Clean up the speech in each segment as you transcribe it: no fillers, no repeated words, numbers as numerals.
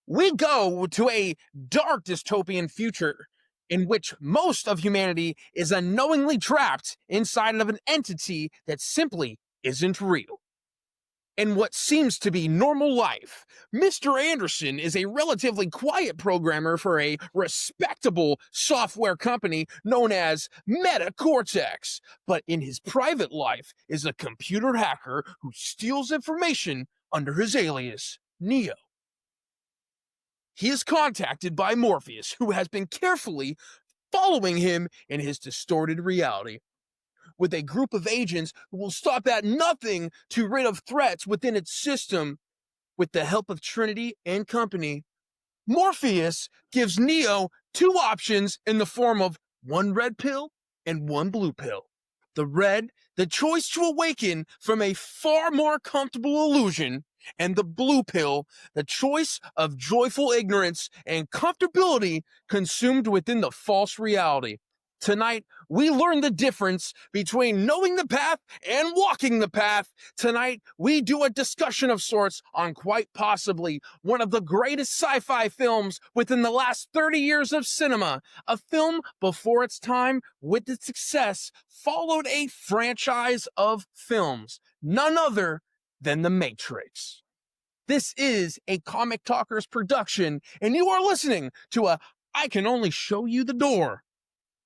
we go to a dark dystopian future in which most of humanity is unknowingly trapped inside of an entity that simply isn't real. In what seems to be normal life, Mr. Anderson is a relatively quiet programmer for a respectable software company known as MetaCortex, but in his private life is a computer hacker who steals information under his alias, Neo. He is contacted by Morpheus, who has been carefully following him in his distorted reality, with a group of agents who will stop at nothing to rid of threats within its system. With the help of Trinity and company, Morpheus gives Neo two options in the form of one red pill and one blue pill. The red, the choice to awaken from a far more comfortable illusion, and the blue pill, the choice of joyful ignorance and comfortability consumed within the false reality. Tonight, we learn the difference between knowing the path and walking the path. Tonight, we do a discussion of sorts on quite possibly one of the greatest sci-fi films within the last 30 years of cinema. A film before its time, with its success, followed a franchise of films, none other than The Matrix. This is a Comic Talkers production, and you are listening to a I Can Only Show You the Door.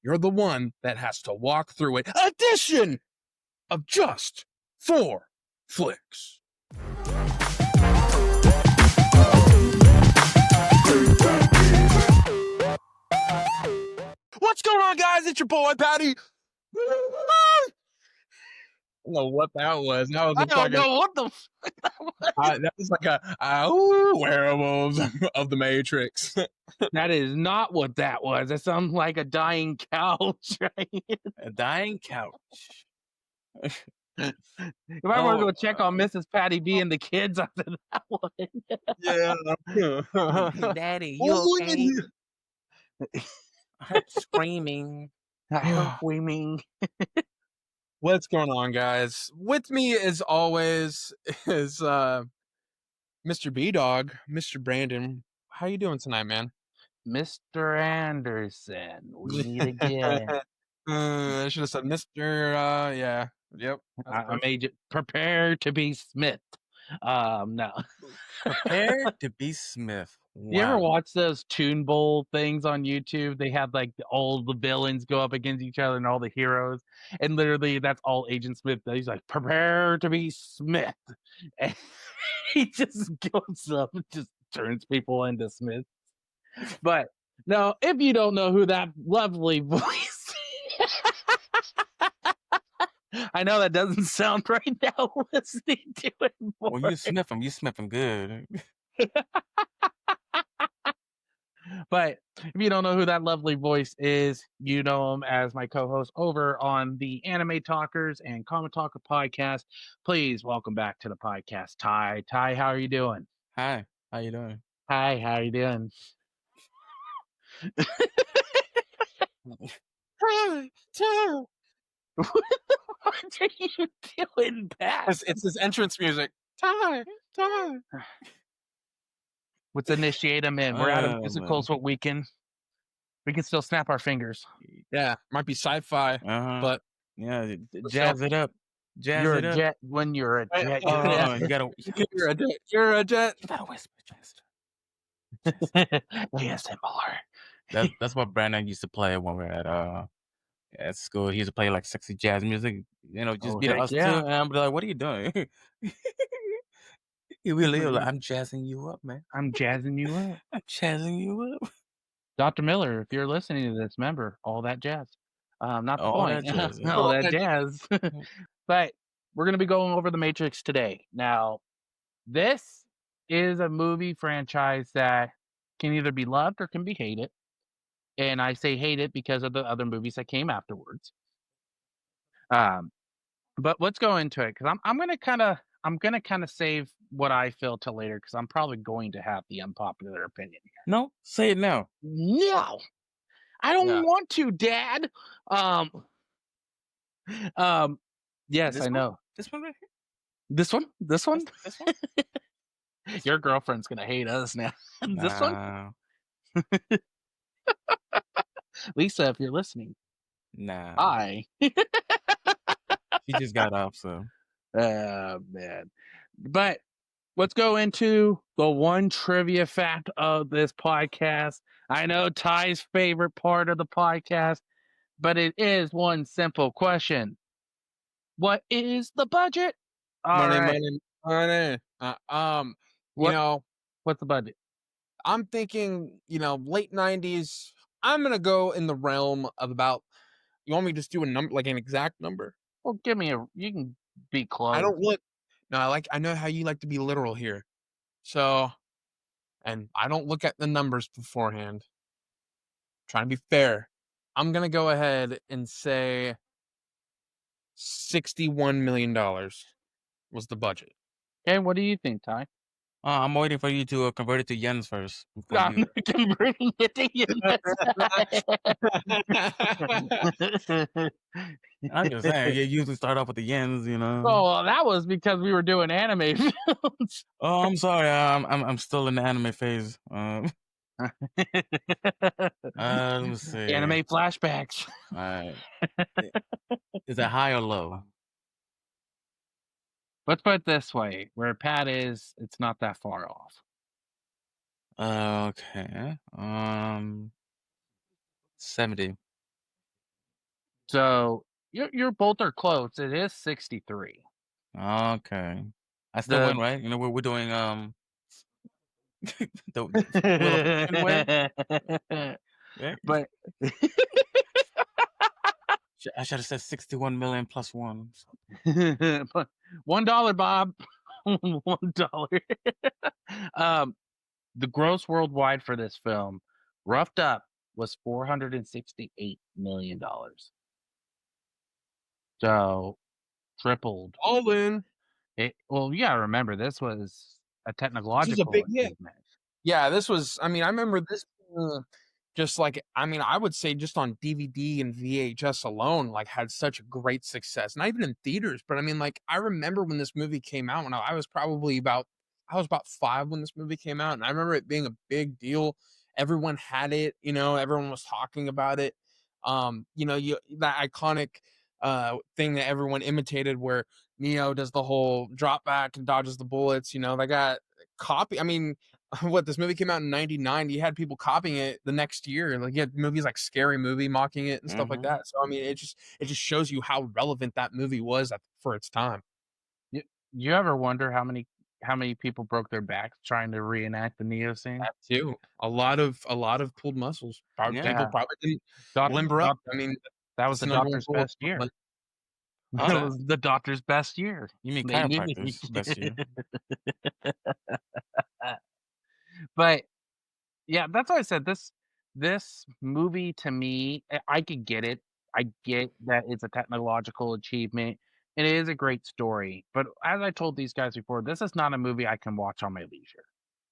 You're the one that has to walk through it. Edition of Just 4 Flicks. What's going on, guys? It's your boy, Patty. I don't know what that was. That was I don't know what the fuck that was. that was like a werewolves of the Matrix. That is not what that was. That sounds like a dying couch, right? A dying couch. You might want to go check on Mrs. Patty B and the kids after that one. Yeah. Daddy, you okay? I'm screaming. I'm screaming. What's going on, guys? With me, as always, is Mr. B-Dog, Mr. Brandon. How you doing tonight, man? Mr. Anderson, we meet again. I should have said Mr. Yeah. Yep. I made you prepare to be Smith. No. Prepare to be Smith. Wow. You ever watch those Toon Bowl things on YouTube? They have like all the villains go up against each other and all the heroes. And literally that's all Agent Smith does. He's like, prepare to be Smith. And he just goes up and just turns people into Smith. But no, if you don't know who that lovely voice I know that doesn't sound right now listening to it. Well, you sniff them good. But if you don't know who that lovely voice is, you know him as my co-host over on the Anime Talkers and Comic Talker podcast. Please welcome back to the podcast, Ty. Ty, how are you doing? Hi, how you doing? Hi, how are you doing? Ty. What are you doing, Pat? It's this entrance music. Ty. Let's initiate him in. We're out of musicals, but we can still snap our fingers. Yeah, might be sci-fi, but yeah, jazz it up. You're a jet when you're a jet. You're a jet. You're a jet. You gotta whisper, ASMR. That's what Brandon used to play when we were at school. He used to play like sexy jazz music. You know, just be us two. And I'm like, what are you doing? He really like, I'm jazzing you up, man. I'm jazzing you up. I'm jazzing you up. Dr. Miller, if you're listening to this, remember all that jazz. Not the all point. That jazz, yeah. All that jazz. But we're going to be going over The Matrix today. Now, this is a movie franchise that can either be loved or can be hated. And I say hate it because of the other movies that came afterwards. But let's go into it because I'm gonna kind of save what I feel till later because I'm probably going to have the unpopular opinion here. No, say it now. No, I don't want to, Dad. Yes, this I know. This one right here. This one. This one. Your girlfriend's gonna hate us now. This one? Nah, Lisa, if you're listening, nah. hi. She just got off, so. Oh, man. But let's go into the one trivia fact of this podcast. I know Ty's favorite part of the podcast, but it is one simple question. What is the budget? All Money, right. money, money. You What know, what's the budget? I'm thinking, late 90s. I'm gonna go in the realm of about. You want me to just do a number, like an exact number? Well, you can be I close. don't look. No, I know how you like to be literal here. So, and I don't look at the numbers beforehand. Trying to be fair. I'm gonna go ahead and say $61 million was the budget. Okay, what do you think, Ty? I'm waiting for you to convert it to yens first before I'm you. converting it to I'm just saying, you usually start off with the yens, you know. Oh, well, that was because we were doing anime films. Oh, I'm sorry. I'm still in the anime phase. Let me see. Anime flashbacks. Alright. Is it high or low? Let's put it this way: where Pat is, it's not that far off. Okay. 70. So you're both are close. It is 63. Okay. I still The win, right? You know, we're doing the Wheel of Fortune way. Yeah. but I should have said 61 million plus one. but $1, Bob. $1. The gross worldwide for this film, roughed up, was $468 million. So tripled. All in. Well, you gotta remember this was a This was a technological big hit. achievement. Yeah, this was. I mean, I remember this. Just like, I mean, I would say just on DVD and VHS alone, like had such a great success. Not even in theaters, but I mean, like I remember when this movie came out, when I was probably about, I was about 5 when this movie came out, and I remember it being a big deal. Everyone had it, everyone was talking about it. That iconic thing that everyone imitated where Neo does the whole drop back and dodges the bullets. They got copy. I mean, what, this movie came out in 99. You had people copying it the next year. Like, you had movies like Scary Movie mocking it and stuff like that. So I mean, it just shows you how relevant that movie was for its time. You ever wonder how many people broke their backs trying to reenact the Neo scene? That too. A lot of pulled muscles. Yeah. People Yeah. probably didn't Doc- limber up. doc- I mean, that was it's the the number one doctor's rule of best year. thumb. Huh? That was the doctor's best year. You mean They knew chiropractors best year? But yeah, that's why I said this movie to me, I could get it. I get that it's a technological achievement. And it is a great story. But as I told these guys before, this is not a movie I can watch on my leisure.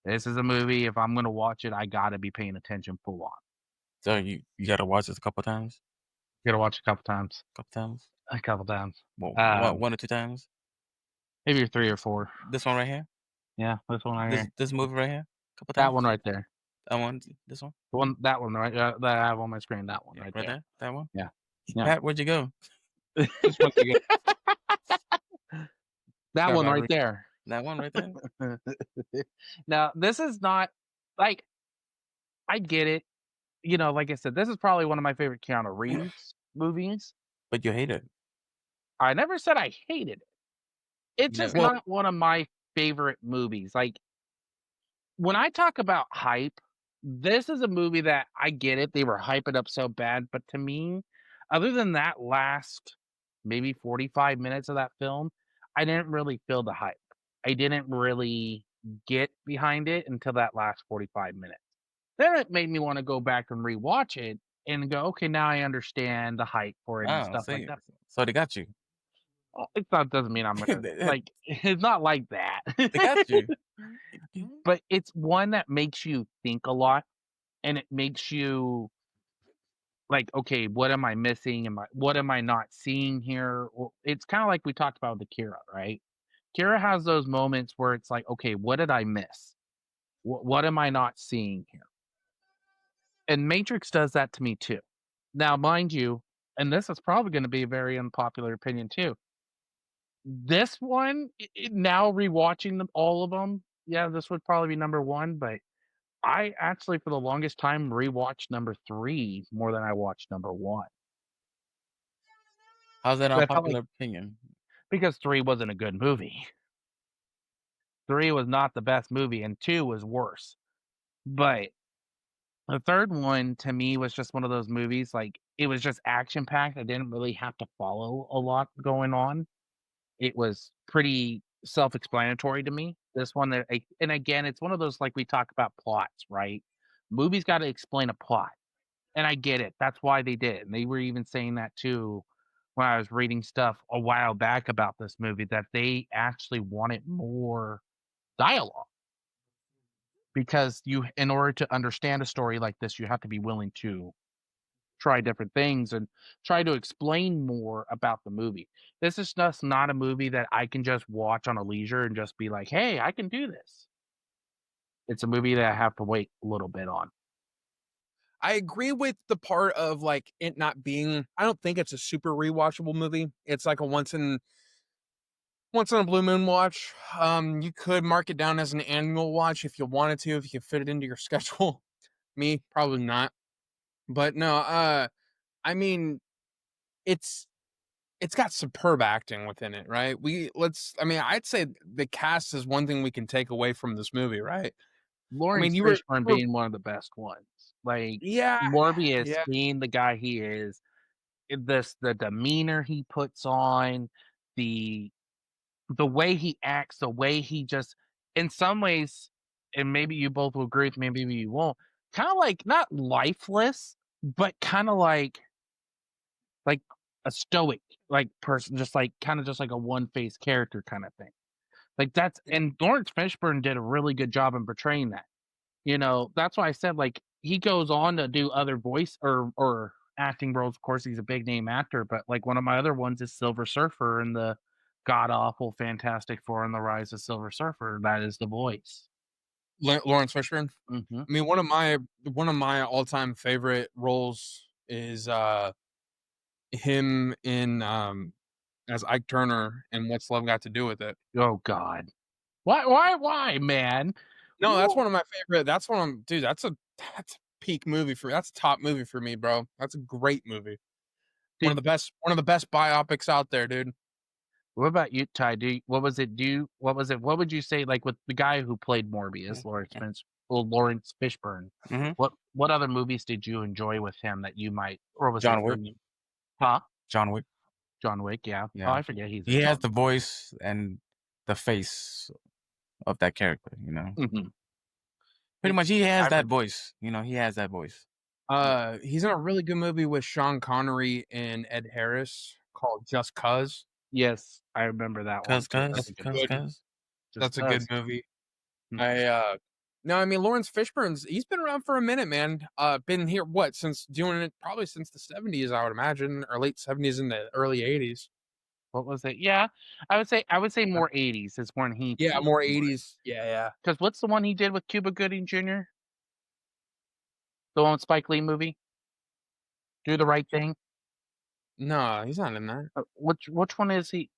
This is a movie, if I'm gonna watch it, I gotta be paying attention full on. So you gotta watch this a couple times? Gotta watch a couple times. Couple times? A couple times. Well, Um, one or two times? maybe 3 or 4. This one right here? Yeah, this one right here. This movie right here? Couple That times? one right there. That one? This one? That one right that I have on my screen. That one Yeah, right right there. there? That one? Yeah. Yeah. Pat, where'd you go? Just once again, That Sorry one about right Reeves. there. That one right there? Now, this is not like I get it. Like I said, this is probably one of my favorite Keanu Reeves movies. But you hate it. I never said I hated it. It's No. just well, not one of my favorite movies. Like when I talk about hype, this is a movie that I get it. They were hyping up so bad, but to me, other than that last maybe 45 minutes of that film, I didn't really feel the hype. I didn't really get behind it until that last 45 minutes. Then it made me want to go back and rewatch it and go, okay, now I understand the hype for it and Oh, stuff like see. that. So they got you. It doesn't mean I'm gonna like. It's not like that. They got you. But it's one that makes you think a lot, and it makes you like, okay, what am I missing? What am I not seeing here? Well, it's kind of like we talked about with Akira, right? Kira has those moments where it's like, okay, what did I miss? What am I not seeing here? And Matrix does that to me too. Now, mind you, and this is probably going to be a very unpopular opinion too. This one, now rewatching them, all of them, yeah, this would probably be number one. But I actually, for the longest time, rewatched number three more than I watched number one. How's that I felt like unpopular opinion? because three wasn't a good movie. Three was not the best movie, and two was worse. But the third one to me was just one of those movies, like it was just action packed. I didn't really have to follow a lot going on. It was pretty self-explanatory to me. This one, and again, it's one of those like we talk about plots, right? Movies got to explain a plot, and I get it. That's why they did it. And they were even saying that too when I was reading stuff a while back about this movie that they actually wanted more dialogue because in order to understand a story like this, you have to be willing to try different things and try to explain more about the movie. This is just not a movie that I can just watch on a leisure and just be like, "Hey, I can do this." It's a movie that I have to wait a little bit on. I agree with the part of like it not being. I don't think it's a super rewatchable movie. It's like a once in a blue moon watch. You could mark it down as an annual watch if you wanted to, if you could fit it into your schedule. Me, probably not. But no, I mean, it's it's got superb acting within it, right? I mean, I'd say the cast is one thing we can take away from this movie, right? I mean, Laurence you Fishburne were being one of the best ones. Like yeah, Morpheus yeah. being the guy he is, the demeanor he puts on, the the way he acts, the way he just in some ways, and maybe you both will agree with me, maybe you won't, kind of like not lifeless, but kind of like a stoic like person, just like kind of just like a one-faced character kind of thing. Like that's and Lawrence Fishburne did a really good job in portraying that. That's why I said like he goes on to do other voice or acting roles. Of course, he's a big name actor, but like one of my other ones is Silver Surfer in the god awful Fantastic Four and the Rise of Silver Surfer. That is the voice. Lawrence Fishburne. Hmm. I mean, one of my all-time favorite roles is him in as Ike Turner and What's Love Got to Do with It. Oh God, why, man? No, that's Wha- one of my favorite. That's one of dude. That's a peak movie for. That's a top movie for me, bro. That's a great movie. One of Did the best. One of the best biopics out there, dude. what about you, Ty? What was it? What was it? What would you say like with the guy who played Morbius, Lawrence Fishburne? Hmm. What other movies did you enjoy with him that you might, or was it John Wick. when you, huh? John Wick. John Wick, yeah. Oh, Yeah, I forget he's he in has John the voice and the face of that character. Wick. Mhm. Pretty much, he has I that forget. voice. He has that voice. He's in a really good movie with Sean Connery and Ed Harris called Just Cuz. Yes, I remember that one too. That's That's a a good Cuz, movie. good. cuz. Just That's a good us. movie. Mhm. I No, I mean Lawrence Fishburne's. He's been around for a minute, man. Been here what since doing it probably since the '70s, I would imagine, or late '70s and the early '80s. What was it? Yeah, I would say more 80s is when he Yeah, peaked more more. '80s. Yeah, yeah. Because what's the one he did with Cuba Gooding Jr.? The one with Spike Lee movie? Do the Right Thing? No, he's not in that. Which one is he?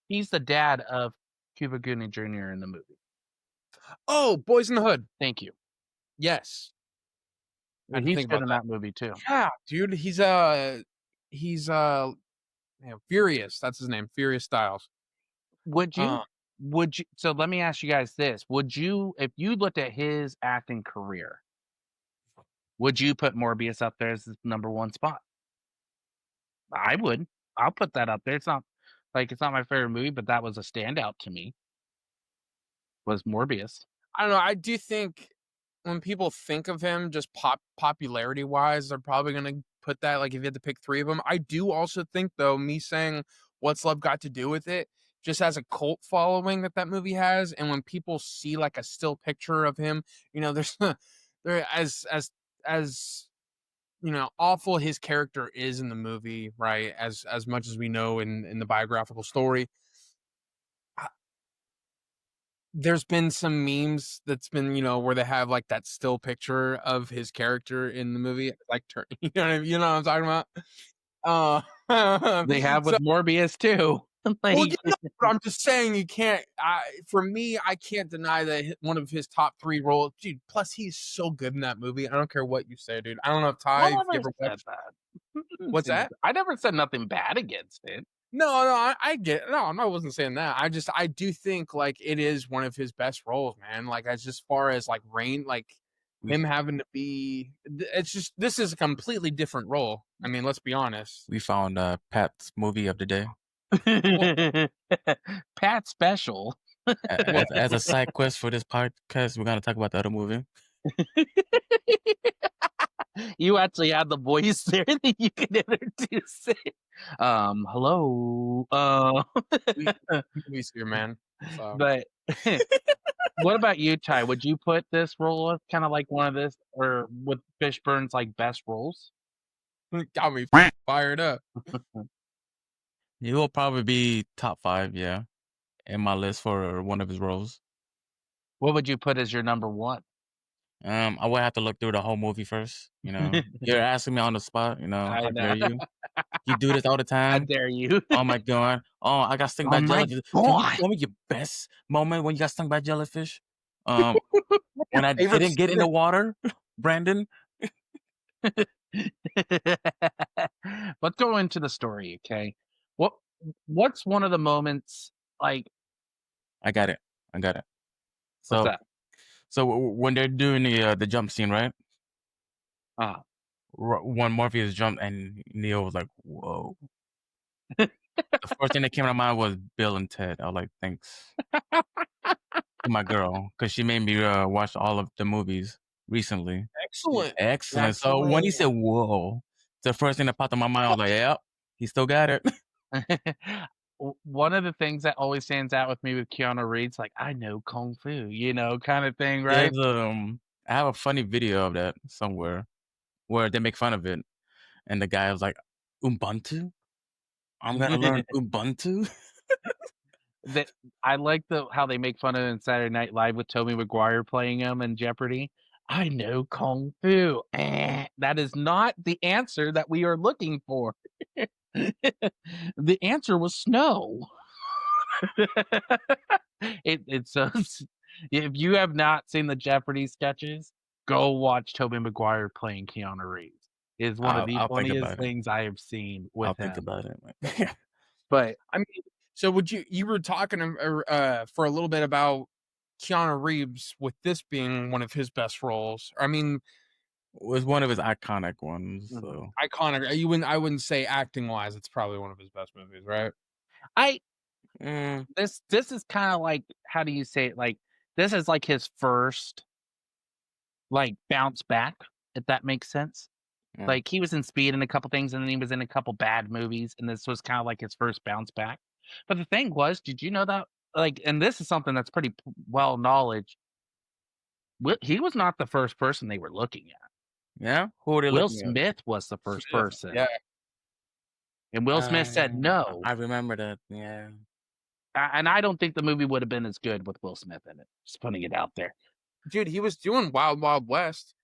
He's the dad of Cuba Gooding Jr. in the movie. Oh, Boys in the Hood. Thank you. Yes, I had to He's think good about in that. that movie too. Yeah, dude. He's Furious. That's his name. Furious Styles. Would Uh, you so let me ask you guys this. Would you if you looked at his acting career, would you put Morbius up there as the number one spot? I would. I'll put that up there. It's not my favorite movie, but that was a standout to me, was Morbius. I don't know. I do think when people think of him, just popularity wise, they're probably gonna put that. Like if you had to pick three of them, I do also think though, me saying "What's Love Got to Do with It" just has a cult following that movie has, and when people see like a still picture of him, there's there as awful his character is in the movie, right? As much as we know in the biographical story. there's been some memes that's been, where they have like that still picture of his character in the movie, like you know what I'm talking about? They have So with Morbius too. well, Like, but I'm just saying you can't. For me, I can't deny that one of his top 3 roles, dude. Plus, he's so good in that movie. I don't care what you say, dude. I don't know if I Ty, if you never ever said watched. that. What's that? I never said nothing bad against it. No, I get. No, I wasn't saying that. I do think like it is one of his best roles, man. Like as far as like Rain, like We him having to be. It's just this is a completely different role. I mean, let's be honest. we found Pat's movie of the day. Well, Pat Special. As a side quest for this podcast, we're gonna talk about the other movie. You actually had the voice there that you can introduce it. Hello. movies here, man. So. But what about you, Ty? Would you put this role as kind of like one of this, or with Fishburne's like best roles? Got me fired up. He will probably be top 5, yeah, in my list for one of his roles. What would you put as your number 1? I would have to look through the whole movie first. You're asking me on the spot. I How know. dare you? You do this all the How time. dare you? Oh my god. Oh, I got stung by Oh my jellyfish. Can you God. tell me your best moment when you got stung by jellyfish? When I Favorite didn't get in the water, Brandon. Let's go into the story, okay? What's one of the moments like? I got it. What's So, that? when they're doing the jump scene, right? Ah, When Morpheus jumped and Neo was like, "Whoa." The first thing that came to mind was Bill and Ted. I was like, thanks to my girl, because she made me watch all of the movies recently. Excellent. Excellent. So when he said, whoa, the first thing that popped in my mind, I was like, yep, he still got it. one of the things that always stands out with me with Keanu Reeves, like I know kung fu, kind of thing, right? I have a funny video of that somewhere where they make fun of it. And the guy was like, Ubuntu? I'm going to learn Ubuntu? That I like how they make fun of it in Saturday Night Live with Tobey Maguire playing him in Jeopardy. I know kung fu. That is not the answer that we are looking for. The answer was snow. It's if you have not seen the Jeopardy sketches, go watch Tobey Maguire playing Keanu Reeves. It's one of the I'll think funniest about it. things I have seen with I'll him. think about it. But I mean, so would you were talking for a little bit about Keanu Reeves with this being one of his best roles. I mean, It was one of his iconic ones. So iconic. I wouldn't say acting wise, it's probably one of his best movies, right? This is kind of like, how do you say it? Like this is like his first like bounce back, if that makes sense. Yeah. Like he was in Speed and a couple things, and then he was in a couple bad movies, and this was kind of like his first bounce back. But the thing was, did you know that? Like, and this is something that's pretty well knowledge. He was not the first person they were looking at. Yeah, who were they Will looking at? Smith was the first person. Yeah. And Will Smith said no. I remember that. Yeah. And I don't think the movie would have been as good with Will Smith in it. Just putting it out there. Dude, he was doing Wild Wild West.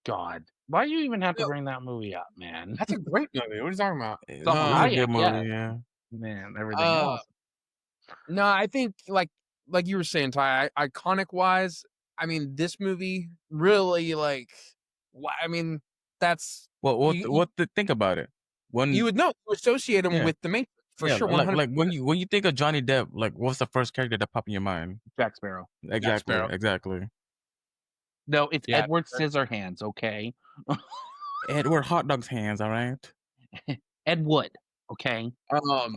God, why do you even have to bring that movie up, man? That's a great movie. What are you talking about? It So was a good movie, yeah. yeah. Man, everything else. No, I think like you were saying, Ty, iconic wise, I mean, this movie really like. I mean, that's Think about it. When you would know you associate him Yeah. with the Matrix for yeah, sure. like when you think of Johnny Depp, like what's the first character that pop in your mind? Jack Sparrow. Exactly, Sparrow. exactly. No, it's Yeah. Edward Scissorhands, okay? Edward Hot Dog's hands, all right. Ed Wood, okay?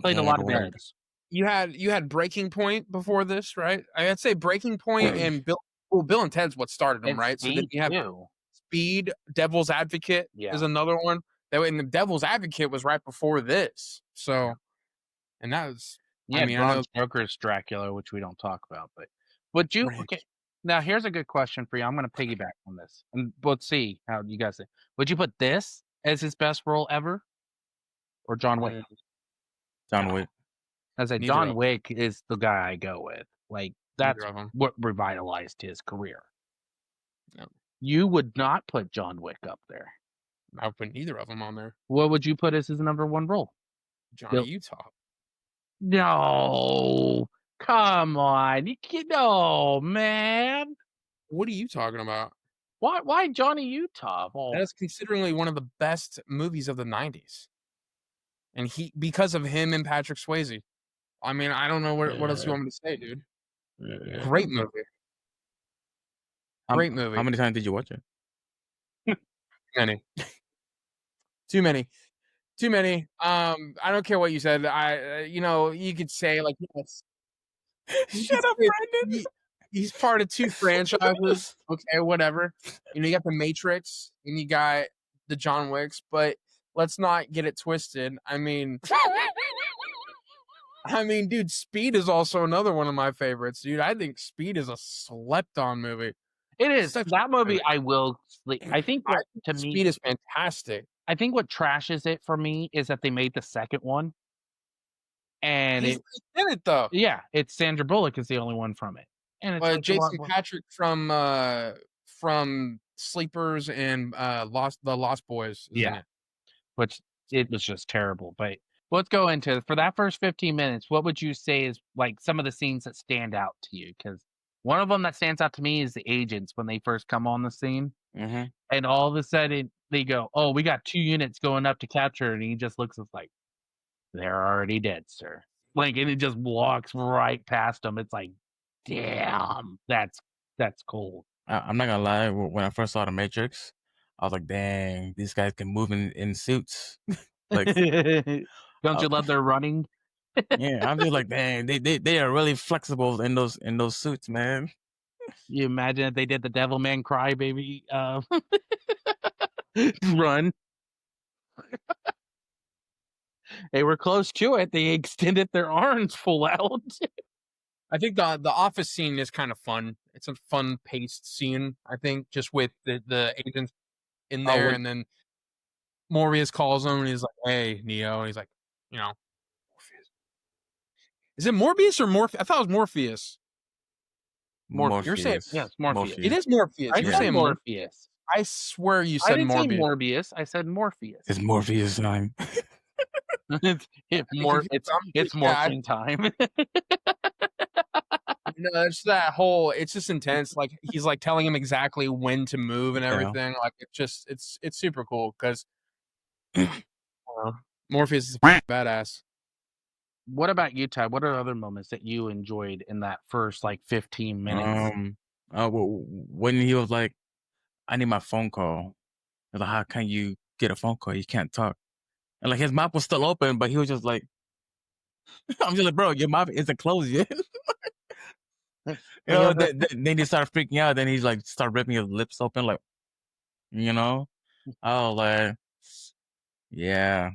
Played a lot of Edward. Eds. You had Breaking Point before this, right? I'd say Breaking Point and Bill and Ted's what started them, And right? So then you have too. Speed, Devil's Advocate is another one. That way, and the Devil's Advocate was right before this. So, and that was Yeah, I mean, Bram Stoker's Dracula, which we don't talk about, but would you? Right. Okay, now here's a good question for you. I'm going to piggyback on this, and let's see how you guys think. Would you put this as his best role ever, or John Wick? John Wick. I say Neither John of- Wick is the guy I go with. Like That's Neither of them. what revitalized his career. No. You would not put John Wick up there. I would put neither of them on there. What would you put as his number one role? Johnny Bill- Utah. No, come on, no, man. What are you talking about? Why Johnny Utah? Well, That is considerably one of the best movies of the 90s. And because of him and Patrick Swayze. I mean, I don't know what else you want me to say, dude. Great movie. Great movie. How many times did you watch it? Many. Too many. Too many. I don't care what you said. You could say like yes. Shut up, Brendan. He's part of 2 franchises. Okay, whatever. You got the Matrix and you got the John Wicks, but let's not get it twisted. I mean, dude, Speed is also another one of my favorites, dude. I think Speed is a slept-on movie. it is Such a that movie. movie. I will sleep. I think what to me, Speed is fantastic. I think what trashes it for me is that they made the second one, and He's in it though. yeah, it's Sandra Bullock is the only one from it, and it's like a lot Jason more- Patrick from Sleepers and the Lost Boys is in it. which it was just terrible. But let's go into for that first 15 minutes. What would you say is like some of the scenes that stand out to you? Because one of them that stands out to me is the agents when they first come on the scene, Mm-hmm. and all of a sudden they go, "Oh, we got 2 units going up to capture," her," and he just looks at us like, "They're already dead, sir." Like, and it just walks right past them. It's like, damn, that's cold. I'm not gonna lie. When I first saw The Matrix, I was like, "Dang, these guys can move in suits." Like, Don't you love their running? yeah, I'm just like, "Dang, they are really flexible in those suits, man." You imagine if they did the Devil Man Cry baby run. They were close to it. They extended their arms full out. I think the office scene is kind of fun. It's a fun paced scene, I think, just with the agents in there, and then Morpheus calls him and he's like, "Hey, Neo," and he's like, Morpheus. Is it Morpheus or Morpheus? I thought it was Morpheus. Morpheus. You're saying Yes, Morpheus. it is Morpheus. I You're said saying Morpheus. I swear you I said didn't say Morpheus. Morbius. I said Morpheus. It's Morpheus time. It's morphing time. No, it's that whole. It's just intense. Like he's like telling him exactly when to move and Yeah. everything. Like it's super cool because Morpheus is a badass. What about you, Ty? What are other moments that you enjoyed in that first like 15 minutes? When he was like, "I need my phone call," I was like, "How can you get a phone call? You can't talk." And like his mouth was still open, but he was just like, "I'm just like, bro, your mouth isn't closed yet." Then he started freaking out. Then he's like, start ripping his lips open, like, Oh, like, yeah,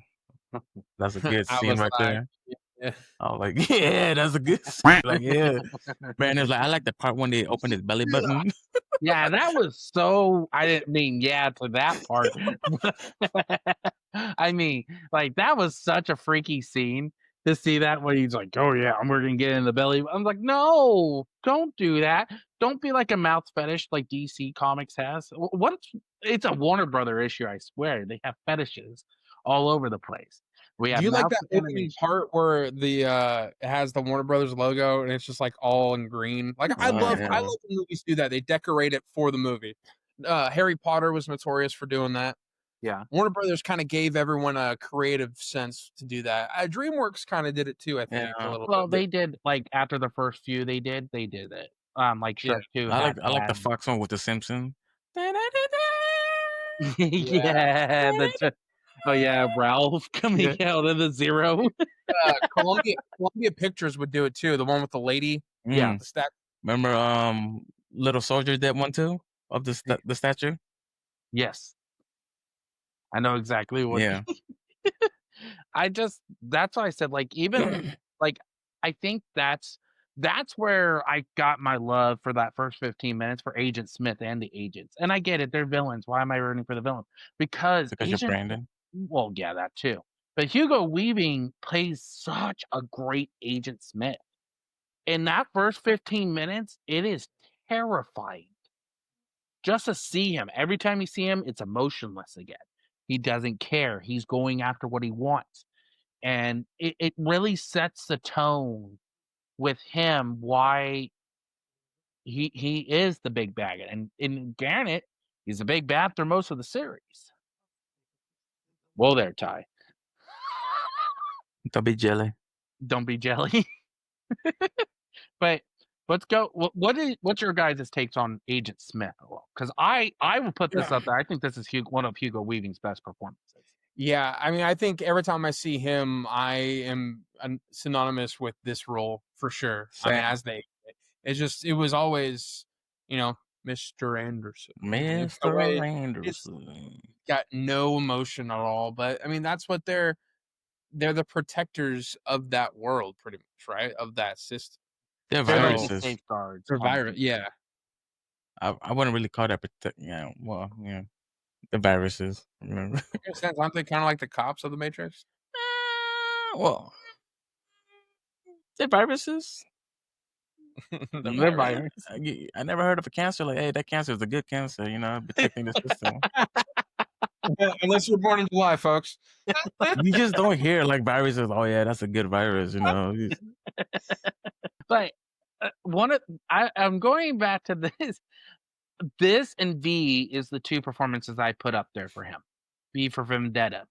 that's a good I scene was right like, there. yeah. I was like, yeah, that's a good scene. Like, yeah, man. It's like I like the part when they open his belly button. Yeah, that was so. I didn't mean yeah to that part. I mean, like that was such a freaky scene to see that when he's like, "Oh yeah, we're gonna get in the belly." I'm like, no, don't do that. Don't be like a mouth fetish like DC Comics has. It's a Warner Brother issue. I swear they have fetishes all over the place. We have Do you like mouth that opening animation. part where it has the Warner Brothers logo and it's just like all in green? Like I Oh, love yeah. when movies do that. They decorate it for the movie. Harry Potter was notorious for doing that. Yeah. Warner Brothers kind of gave everyone a creative sense to do that. DreamWorks kind of did it too, I think, a little Well, bit. they did like after the first few they did it. Like Shrek 2 I had like the Fox one with the Simpsons. yeah, oh yeah, Ralph coming out of the zero. Columbia Pictures would do it too. The one with the lady. Yeah. The stack. Remember, Little Soldier did one too of the statue. Yes, I know exactly what. Yeah. That's why I said like even like I think that's where I got my love for that first 15 minutes for Agent Smith and the agents. And I get it, they're villains. Why am I rooting for the villain? Because Because you're Brandon. well, yeah, that too. But Hugo Weaving plays such a great Agent Smith. in that first 15 minutes, it is terrifying. Just to see him, every time you see him, it's emotionless again. He doesn't care. He's going after what he wants. And it really sets the tone with him why he is the big bad. And granted, he's the big bad through most of the series. Whoa there, Ty. Don't be jelly. Don't be jelly. But let's go. What's your guys' takes on Agent Smith? Because I will put this up there. I think this is one of Hugo Weaving's best performances. Yeah, I mean, I think every time I see him, I am synonymous with this role for sure. I mean, Same. it was always, Mr. Anderson. Mr. It's Anderson. got no emotion at all. But I mean, that's what they're the protectors of that world, pretty much, right? Of that system. They're They're like the viruses. safeguards. They're virus, yeah. I wouldn't really call that the viruses. Remember? In a sense, aren't they kind of like the cops of the Matrix? Well, they're viruses. They're virus. I never heard of a cancer like, hey, that cancer is a good cancer, protecting the system. Unless you're born in July, folks. You just don't hear like viruses. Oh yeah, that's a good virus, But I'm going back to this. This and V is the two performances I put up there for him. V for Vendetta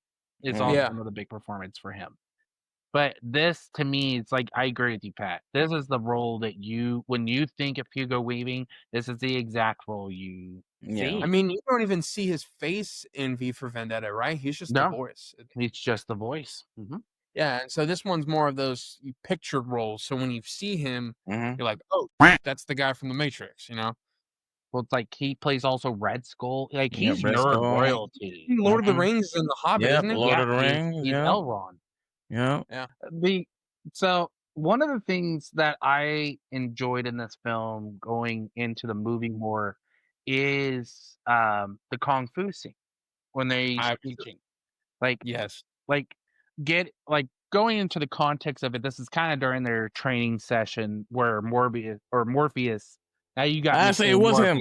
is also another big performance for him. But this, to me, it's like, I agree with you, Pat. This is the role that when you think of Hugo Weaving, this is the exact role you see. I mean, you don't even see his face in V for Vendetta, right? He's just the voice. He's just the voice. Mm-hmm. Yeah, and so this one's more of those pictured roles. So when you see him, you're like, oh, that's the guy from the Matrix, Well, it's like he plays also Red Skull. Like, he's Red nerd Skull. royalty. Lord of the Rings and The Hobbit, isn't it? Lord of the Rings. He's Elrond. Yeah. So one of the things that I enjoyed in this film, going into the movie more, is the kung fu scene when they're teaching. Like, yes, going into the context of it. This is kind of during their training session where Morpheus. Now you got. I say it was him.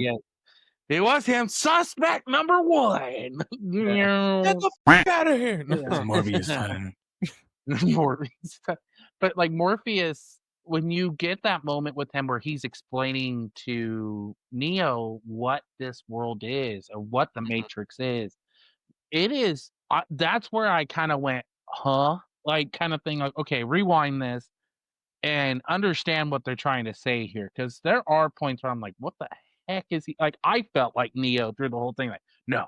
It was him. Suspect number one. Get the f out of here. It's Morpheus time. Morpheus. But like Morpheus, when you get that moment with him where he's explaining to Neo what this world is or what the Matrix is, it is that's where I kind of went, huh? Like, kind of thing, like, okay, rewind this and understand what they're trying to say here, because there are points where I'm like, what the heck is he? Like, I felt like Neo through the whole thing, like, no,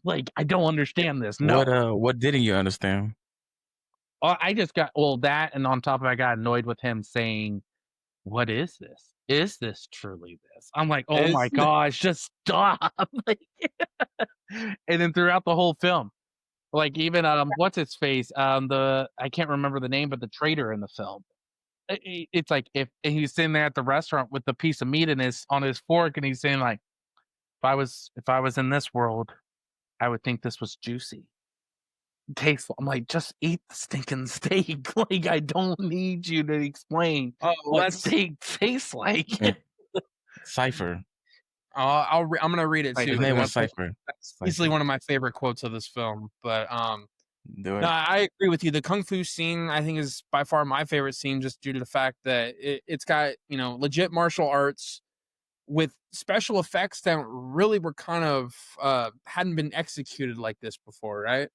like, I don't understand this. No. What didn't you understand? I just got that, and on top of it, I got annoyed with him saying, "What is this? Is this truly this?" I'm like, "Oh my gosh, just stop!" Like, and then throughout the whole film, like, even what's his face? I can't remember the name, but the traitor in the film. It's like if he's sitting there at the restaurant with the piece of meat on his fork, and he's saying like, "If I was in this world, I would think this was juicy." Tasteful. I'm like, just eat the stinking steak. Like, I don't need you to explain what steak tastes like. Cypher. I'm gonna read it too. His name was Cypher. That's easily one of my favorite quotes of this film. But do it. No, I agree with you. The kung fu scene, I think, is by far my favorite scene, just due to the fact that it's got legit martial arts with special effects that really were kind of hadn't been executed like this before, right?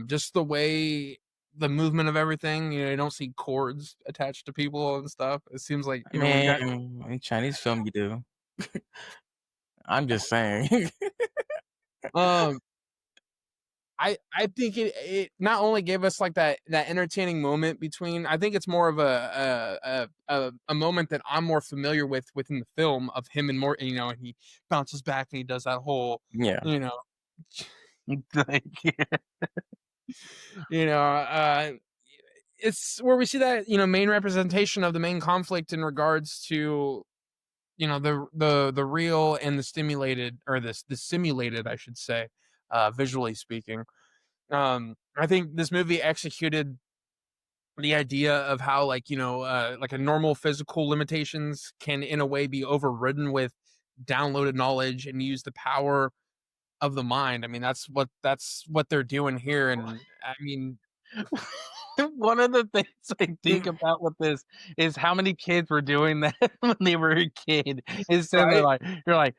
Just the way the movement of everything, you don't see cords attached to people and stuff. It seems like in Chinese film you do. I'm just saying. I think it not only gave us like that entertaining moment between. I think it's more of a moment that I'm more familiar with within the film of him and more. And he bounces back and he does that whole it's where we see that main representation of the main conflict in regards to the real and the stimulated, or the simulated, I should say, visually speaking. I think this movie executed the idea of how, like, like a normal physical limitations can in a way be overridden with downloaded knowledge and use the power of the mind. I mean, that's what they're doing here. And I mean, One of the things I think about with this is how many kids were doing that when they were a kid. Is then they're right? like, you're like,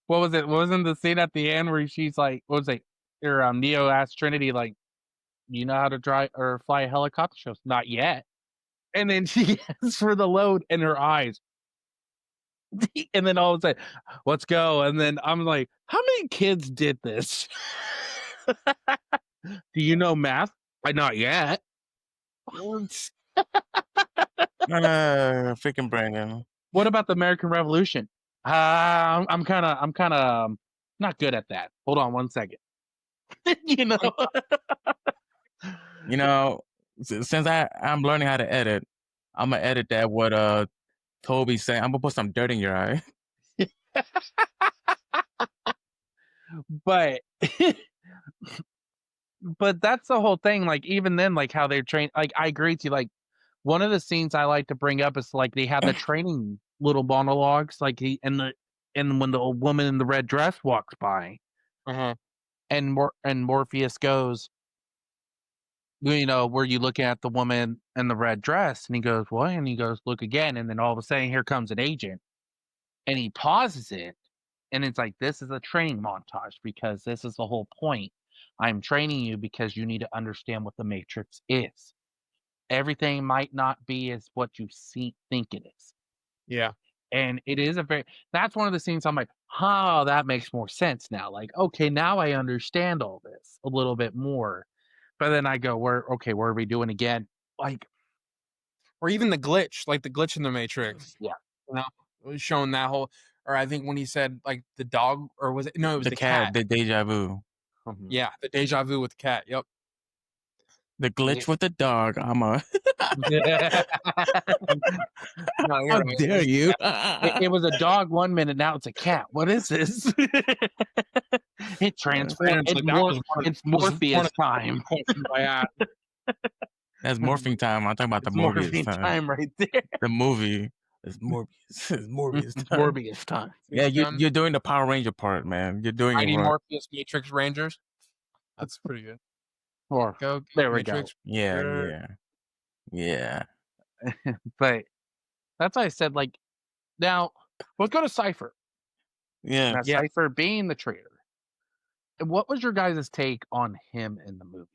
what was it? Wasn't the scene at the end where she's like, what was it? Or Neo asked Trinity, like, you know how to drive or fly a helicopter? She goes, not yet. And then she asks for the load in her eyes. And then all of a sudden, let's go. And then I'm like, how many kids did this? Do you know math? Not yet. Freaking Brandon. What about the American Revolution? I'm kind of not good at that. Hold on one second. You know, You know, since I'm learning how to edit, I'm gonna edit that what Toby's saying. I'm gonna put some dirt in your eye. but but that's the whole thing. Like even then, like how they're trained. Like I agree with you. Like one of the scenes I like to bring up is like they have the training little monologues. Like and when the old woman in the red dress walks by, Uh-huh. and Morpheus goes, were you looking at the woman in the red dress? And he goes, what? And he goes, look again. And then all of a sudden, here comes an agent. And he pauses it. And it's like, this is a training montage because this is the whole point. I'm training you because you need to understand what the Matrix is. Everything might not be as what you think it is. Yeah. And it is that's one of the scenes I'm like, oh, that makes more sense now. Like, okay, now I understand all this a little bit more. But then I go, where are we doing again? Like, Or even the glitch, like the glitch in the Matrix. yeah. It was showing that whole, or I think when he said like the dog, or was it? No, it was the cat. The deja vu. Yeah, the deja vu with the cat. Yep. The glitch with the dog. I'm a. No, you're How right. dare you? It was a dog 1 minute, now it's a cat. What is this? It transformed. It's Morpheus time. That's morphing time. I'm talking about the movie. Morpheus time right there. The movie is Morbius. It's Morbius time. Morbius time. Yeah, you're doing the Power Ranger part, man. You're doing Mighty it right. Morpheus Matrix Rangers. That's pretty good. Or Go there we Matrix. go. Yeah. But that's why I said, like, now let's go to Cypher. Yeah. Now, Cypher being the traitor. What was your guys' take on him in the movie?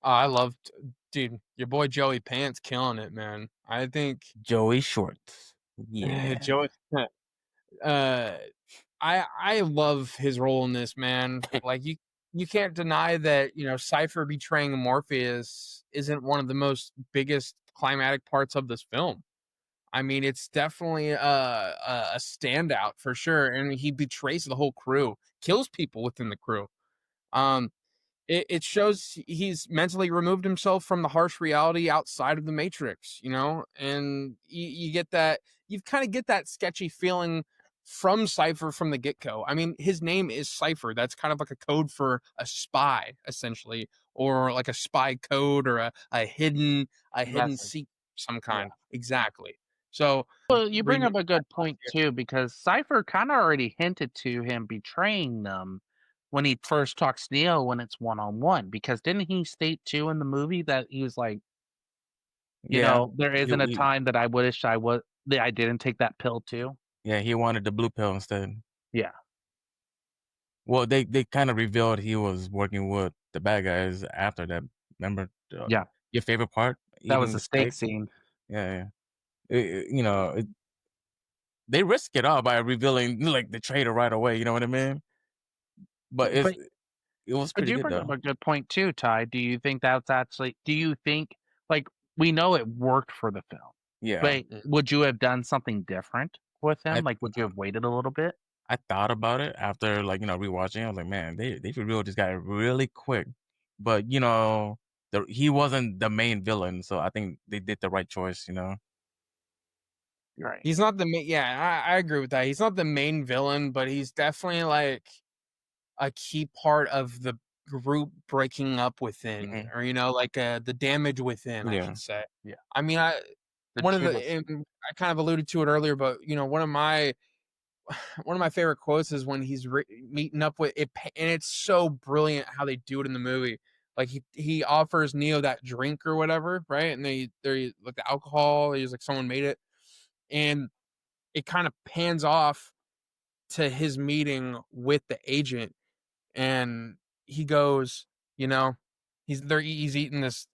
I loved, dude, your boy Joey Pants killing it, man. I think Joey Shorts. Yeah. Joey. I love his role in this, man. Like you can't deny that, Cypher betraying Morpheus isn't one of the most biggest climatic parts of this film. I mean, it's definitely a standout for sure, and he betrays the whole crew, kills people within the crew. It shows he's mentally removed himself from the harsh reality outside of the Matrix, and you get that, you kind of get that sketchy feeling from Cypher from the get-go. I mean, his name is Cypher. That's kind of like a code for a spy, essentially, or like a spy code or a hidden secret of some kind. Yeah. Exactly. So, well, you bring up a good point too, because Cypher kind of already hinted to him betraying them when he first talks to Neo when it's one-on-one, because didn't he state too in the movie that he was like, there isn't a time that I wish that I didn't take that pill too. Yeah, he wanted the blue pill instead. Yeah. Well, they kind of revealed he was working with the bad guys after that. Remember? Yeah. Your favorite part? That was the steak scene. Yeah. They risk it all by revealing like the traitor right away. You know what I mean? But it was pretty good, bring though. Up a good point too, Ty. Do you think that's actually? Do you think, like, we know it worked for the film? Yeah. But would you have done something different with him? Like, would you have waited a little bit? I thought about it after, rewatching. I was like, man, they revealed this guy really quick. But he wasn't the main villain, so I think they did the right choice. Right. He's not the main. Yeah, I agree with that. He's not the main villain, but he's definitely like a key part of the group breaking up within, Mhm. or like the damage within, I Yeah. should say. Yeah. I mean, The one of two the was and I kind of alluded to it earlier, but one of my favorite quotes is when he's meeting up with it, and it's so brilliant how they do it in the movie. Like he offers Neo that drink or whatever, right? And they like the alcohol. He's like, someone made it, and it kind of pans off to his meeting with the agent, and he goes, you know, he's eating this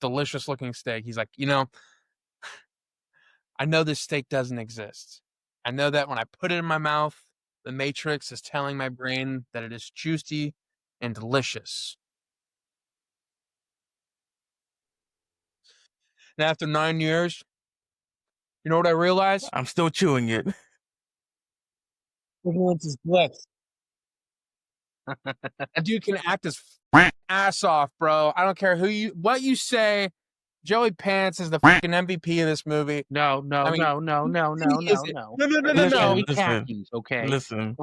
delicious looking steak. He's like, I know this steak doesn't exist. I know that when I put it in my mouth, the Matrix is telling my brain that it is juicy and delicious. And after 9 years, you know what I realized? I'm still chewing it. Ignorance is bliss. A dude can act his ass off, bro. I don't care what you say. Joey Pants is the fucking MVP of this movie. no, I mean, he is it. no. No, no, no, no, It's no. Joey Listen, Khakis, okay? listen,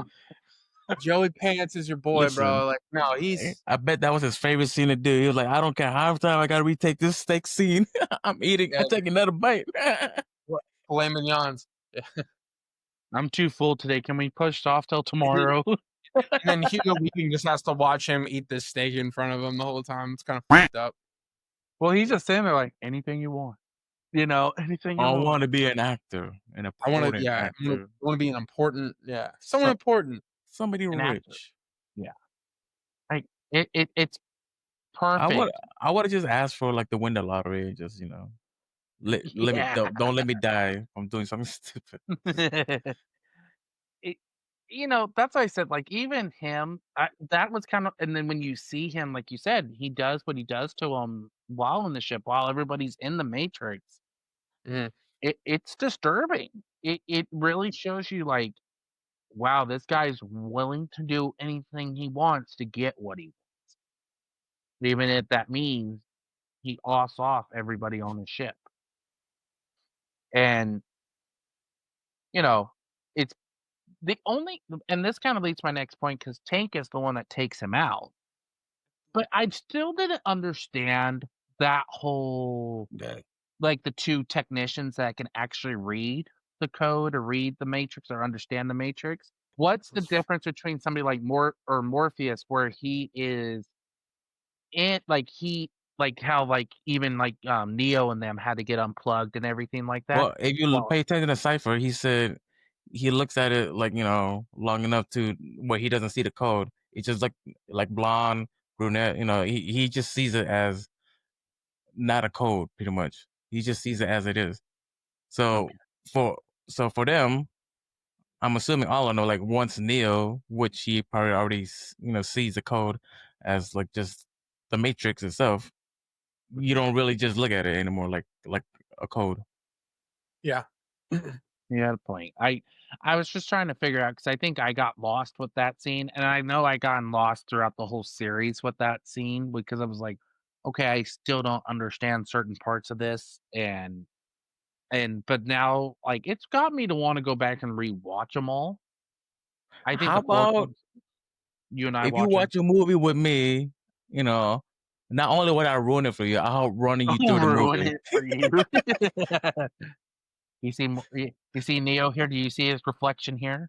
Joey Pants is your boy, listen. bro. Like, no, he's I bet that was his favorite scene to do. He was like, I don't care how much time I gotta retake this steak scene. I'm yeah, taking another bite. filet mignons. I'm too full today. Can we push off till tomorrow? And then Hugo Weaving just has to watch him eat this steak in front of him the whole time. It's kind of fucked up. Well, he's just sitting there like, anything you want. Anything you I want. want to be an actor, an I want to, important I actor, want to be an important, someone So- important. somebody An actor. rich. Like it's I would, perfect. I would have just asked for like the win the lottery and just let me Yeah. don't let me die from doing something stupid. it, that's why I said, like, even him, that was kind of, and then when you see him, like you said, he does what he does to him while in the ship, while everybody's in the Matrix. Mhm. It's disturbing. It really shows you, like, wow, this guy's willing to do anything he wants to get what he wants, even if that means he offs off everybody on the ship. And you know, it's the only, and this kind of leads to my next point because Tank is the one that takes him out. But I still didn't understand that whole, That like, the two technicians that can actually read the code or read the Matrix or understand the Matrix. What's the difference between somebody like Morpheus, where he is in, like how, like, even like Neo and them had to get unplugged and everything like that. Well, if you Well, pay attention to Cypher, he said he looks at it like long enough to where he doesn't see the code. It's just like blonde, brunette. He just sees it as not a code, pretty much. He just sees it as it is. So okay. for for them, I'm assuming all of them, like once Neo, which he probably already sees the code as like just the Matrix itself. You don't really just look at it anymore like a code. Yeah. You had a point. I was just trying to figure out because I think I got lost with that scene, and I know I gotten lost throughout the whole series with that scene because I was like, okay, I still don't understand certain parts of this, and but now, like, it's got me to want to go back and rewatch them all. I think How the fourth about one, you and I if you watching. watch a movie with me, not only would I ruin it for you, I'll running you I'll through the ruin movie. it for you. You see Neo here? Do you see his reflection here?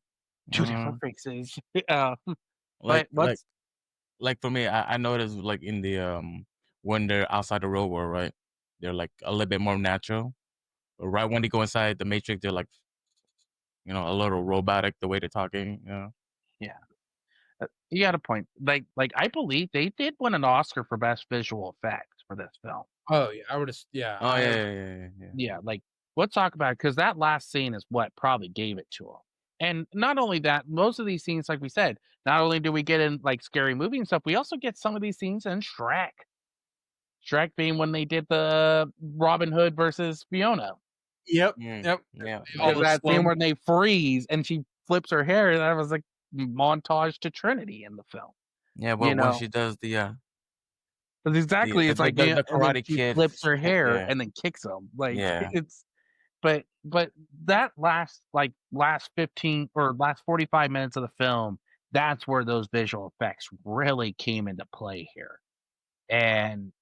Two different Mhm. faces. Like But like what's like for me, I noticed like in the when they're outside the real world, right? They're like a little bit more natural. But right when they go inside the Matrix, they're like a little robotic the way they're talking. yeah. You got a point. Like I believe they did win an Oscar for best visual effects for this film. Oh yeah, I would have. Yeah, Oh yeah. Yeah, like let's talk about it because that last scene is what probably gave it to him. And not only that, most of these scenes, like we said, not only do we get in like scary movie and stuff, we also get some of these scenes in Shrek. Shrek being when they did the Robin Hood versus Fiona. Yep. Mm, Yep. yeah. All Because the that slow. scene where they freeze and she flips her hair, and that was like montage to Trinity in the film. Yeah, You but when know, she does That's exactly, it's like, yeah, the and then Karate she Kid, flips her hair yeah, and then kicks him, like, yeah. it's but that last 15 or last 45 minutes of the film that's where those visual effects really came into play here. And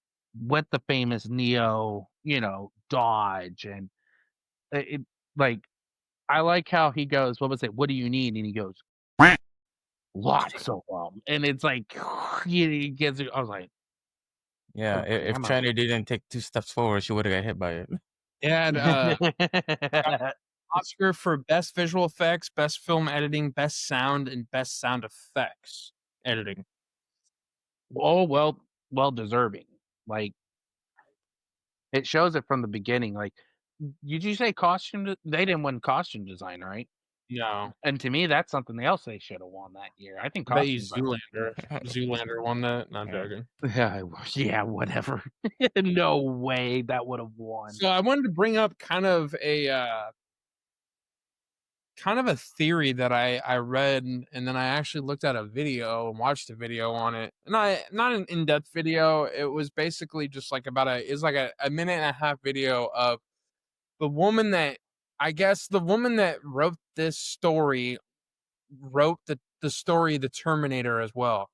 with the famous Neo, dodge and it like I like how he goes, "What was it? What do you need?" And he goes, "Lots of them." And it's like he gets I was like, Yeah, "Oh, if grandma." China didn't take 2 steps forward, she would've got hit by it. And got Oscar for best visual effects, best film editing, best sound, and best sound effects editing. Oh, well deserving. Like, it shows it from the beginning, like, did you say they didn't win costume design, right? No, And to me, that's something else they should have won that year. I think I bet you costume design. Zoolander. Zoolander won that. Not Yeah. joking. Yeah, whatever. No way that would have won. So I wanted to bring up kind of a theory that I read, and then I actually looked at a video and watched a video on it. And not an in-depth video. It was basically just like it's like a minute and a half video of the woman that I guess the woman that wrote this story wrote the story The Terminator as well.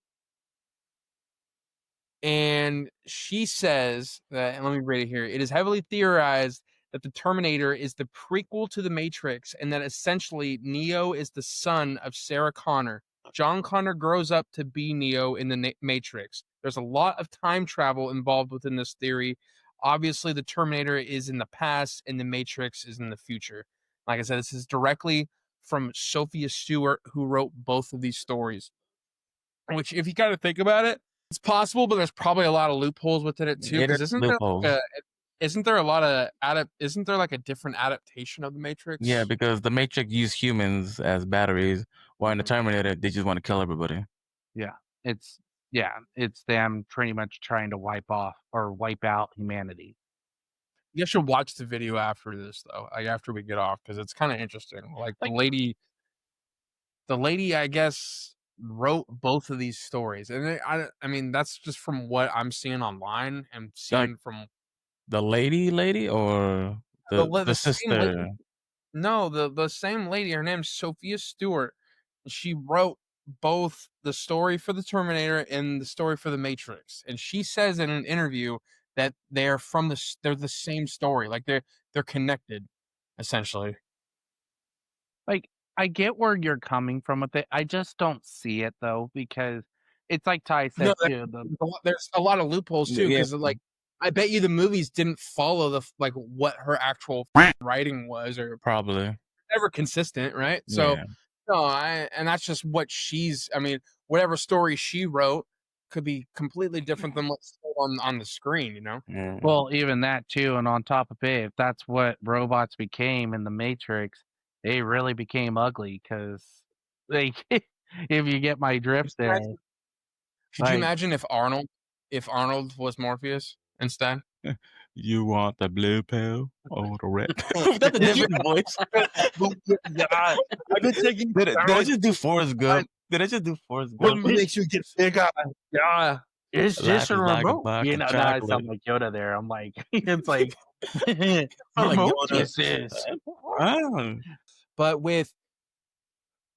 And she says that, and let me read it here. It is heavily theorized that the Terminator is the prequel to the Matrix, and that essentially Neo is the son of Sarah Connor. John Connor grows up to be Neo in the Matrix. There's a lot of time travel involved within this theory. Obviously, the Terminator is in the past, and the Matrix is in the future. Like I said, this is directly from Sophia Stewart, who wrote both of these stories. Which, if you kind of think about it, it's possible, but there's probably a lot of loopholes within it too. It is Because loopholes. isn't there a lot of isn't there like a different adaptation of the Yeah, Matrix? because the Matrix used humans as batteries, while in the Mhm. Terminator, they just wanna kill everybody. Yeah. It's it's them pretty much trying to wipe off or wipe out humanity. You guys should watch the video after this though, like after we get off, because it's kind of interesting. Like Like the lady, I guess, wrote both of these stories, and I mean that's just from what I'm seeing online and Like, seeing from the lady or the the same lady. sister? No, the same lady, her name's Sophia Stewart. She wrote both the story for the Terminator and the story for the Matrix. And she says in an interview that they're the same story. Like they're connected, essentially. like I get where you're coming from with it. I just don't see it though because it's like Ty No, said too. there's a lot of loopholes too, Yeah, because like I bet you the movies didn't follow like what her actual writing was, or probably. never consistent, right? So Yeah. no, and that's just what I mean, whatever story she wrote could be completely different than what's on the screen, you know? Yeah. Well, even that too, and on top of it, if that's what robots became in the Matrix, they really became ugly because they if you get my Could drift you there, imagine, could you like imagine if Arnold was Morpheus instead? You want the blue pill or the red pill? That's a Would you different voice. God, I've been taking Did I steroids. just do Forrest Gump? Did I just do Forrest Gump? What makes you get sick? Yeah. is this Life a is like a remote? box of Now I chocolate. sound like Yoda there. I'm like, it's like I like remote Yoda. is this? Ah, But with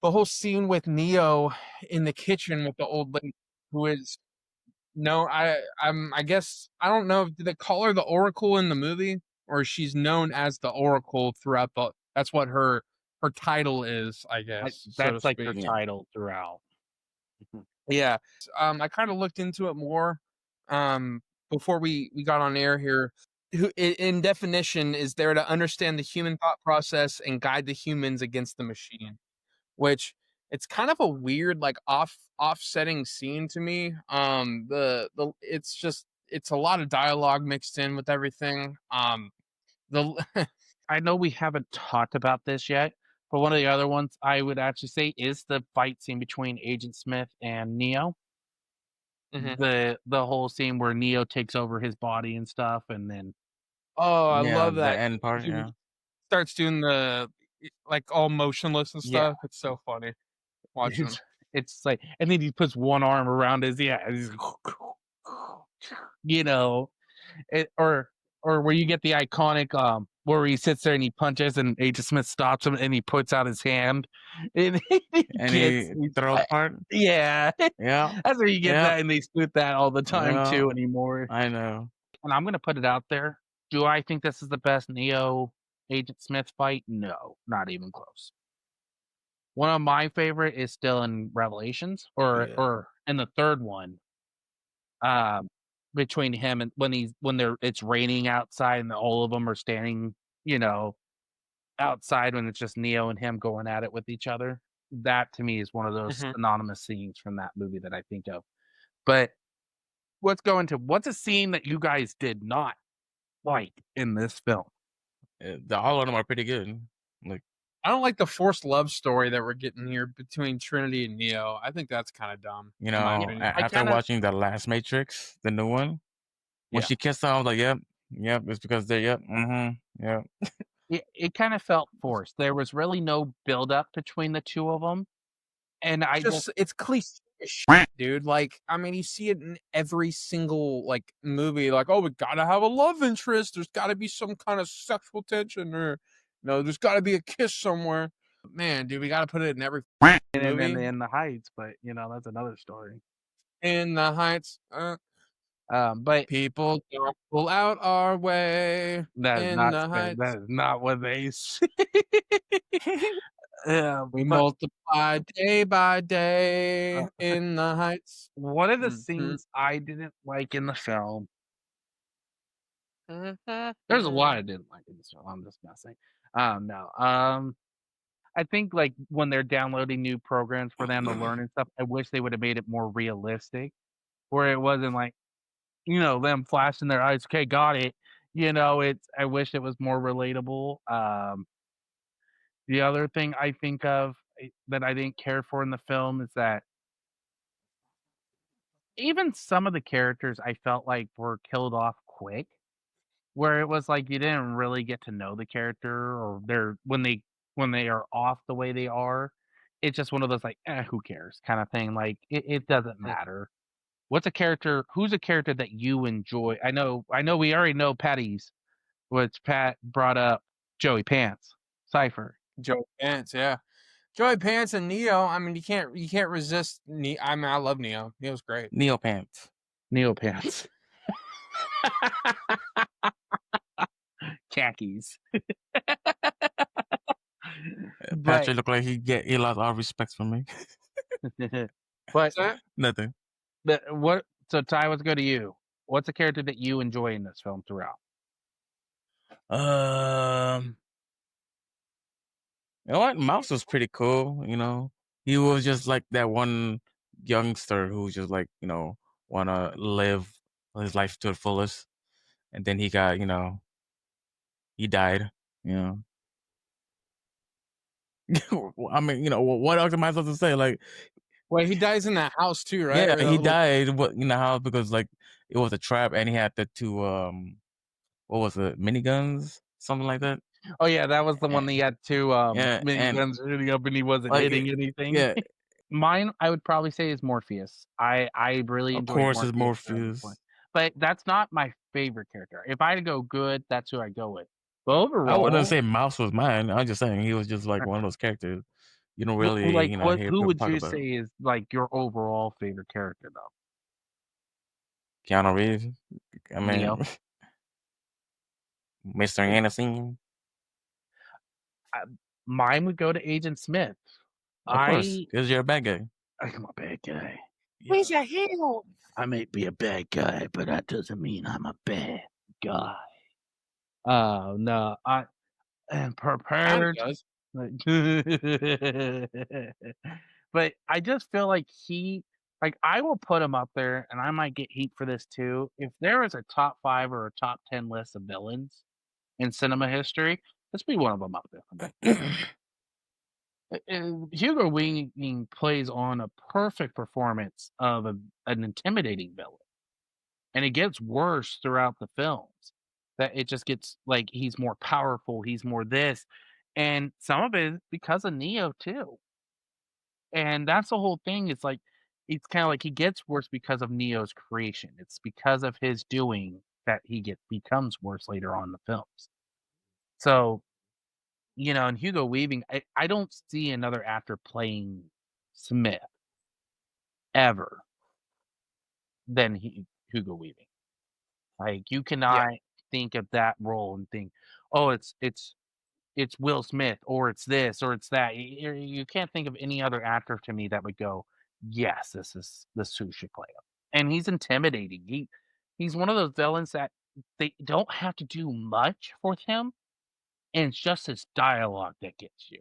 the whole scene with Neo in the kitchen with the old lady who is no, I guess I don't know. Did they call her the Oracle in the movie, or she's known as the Oracle throughout the? That's what her title is, I guess, so to That's like her speak. yeah. title throughout. Yeah. I kind of looked into it more before we got on air here. Who, in definition, is there to understand the human thought process and guide the humans against the machine, which it's kind of a weird like offsetting scene to me. The it's a lot of dialogue mixed in with everything. The I know we haven't talked about this yet, but one of the other ones I would actually say is the fight scene between Agent Smith and Neo. Mhm. The whole scene where Neo takes over his body and stuff, and then Oh, I Yeah, love the that. end part, He yeah. starts doing like all motionless and yeah, stuff. It's so funny watching him. it's like, and then he puts one arm around his he's you know, or or where you get the iconic where he sits there and he punches and Agent Smith stops him and he puts out his hand and he And gets he he's throws like, part. yeah. Yeah. That's where you get Yeah. that and they shoot that all the time Yeah. too anymore. I know. And I'm gonna put it out there. Do I think this is the best Neo Agent Smith fight? No, not even close. One of my favorite is still in Revelations Yeah. or in the third one, um, between him and when they're it's raining outside and all of them are standing, you know, outside when it's just Neo and him going at it with each other. That to me is one of those Mhm. anonymous scenes from that movie that I think of. But what's a scene that you guys did not like in this film? All of them are pretty good. Like, I don't like the forced love story that we're getting here between Trinity and Neo. I think that's kind of dumb, you in my know, opinion. I after kind of watching the last Matrix, the new one, when yeah. she kissed him, I was like, yep, yep, it's because they're, yep, yep. It kind of felt forced. There was really no build up between the two of them, and I just It's cliche as shit, dude. Like, I mean, you see it in every single like movie. Like, oh, we gotta have a love interest. There's got to be some kind of sexual tension, or there's got to be a kiss somewhere. Man, dude, we got to put it in every movie. in the Heights, but that's another story. In the Heights, But people don't pull out our way. that is In not the Heights, that is not what they say. Yeah, we but multiply day by uh, day. In the Heights. one of the Mhm. scenes I didn't like in the film. There's a lot Mhm. I didn't like in this film. I'm just messing. No. I think like when they're downloading new programs for them to learn and stuff, I wish they would have made it more realistic, where it wasn't like them flashing their eyes. Okay, got it. It's. I wish it was more relatable. The other thing I think of that I didn't care for in the film is that even some of the characters I felt like were killed off quick, where it was like you didn't really get to know the character or they're when they are off the way they are. It's just one of those like, who cares kind of thing. Like it doesn't matter. Who's a character that you enjoy? I know we already know Patty's, which Pat brought up Joey Pants, Cypher, Joey Pants, yeah. Joey Pants and Neo. I mean, you can't resist. I mean, I love Neo. Neo's great. Neopants. Neo Pants, khakis. but Patrick looked like he lost all respect from me. but What's that? Nothing. what so Ty, let's go to you. What's a character that you enjoy in this film throughout? Um, you know what? Mouse was pretty cool. He was just like that one youngster who just like wanna live his life to the fullest, and then he got he died. You know, I mean, what else am I supposed to say? Like, Well, he dies in that house too, right? yeah, Or that he little. died. What how? Because like it was a trap, and he had the two what was it, miniguns, something like that. Oh yeah, that was the one that he had two Yeah, and miniguns shooting up and he wasn't like hitting anything. yeah, Mine, I would probably say is Morpheus. I really of enjoyed course, it's Morpheus at every point. Morpheus. But that's not my favorite character. If I had to go good, that's who I go with. But I wouldn't overall, say Mouse was mine. I'm just saying he was just like one of those characters you don't really, like hear who people would talk you about. say is like your overall favorite character though? Keanu Reeves. I mean, Neo. Mr. Anderson. I, Mine would go to Agent Smith. Of course, I because you're a bad guy. I'm a bad guy. He's Yeah. a hero. I may be a bad guy, but that doesn't mean I'm a bad guy. No, I am Kind of prepared. does. Like, but I just feel like I will put him up there, and I might get heat for this too. If there is a top 5 or a top 10 list of villains in cinema history, let's be one of them up there. Hugo Weaving plays on a perfect performance of an intimidating villain, and it gets worse throughout the films. That it just gets like he's more powerful, he's more this, and some of it is because of Neo too. And that's the whole thing. It's kind of like he gets worse because of Neo's creation. It's because of his doing that becomes worse later on in the films. So, and Hugo Weaving, I don't see another actor playing Smith ever than Hugo Weaving. Like, you Yeah. cannot think of that role and think, "Oh, it's Will Smith, or it's this, or it's that." You can't think of any other actor to me that would go, "Yes, this who should play him." And he's intimidating. He's one of those villains that they don't have to do much for him, and it's just his dialogue that gets you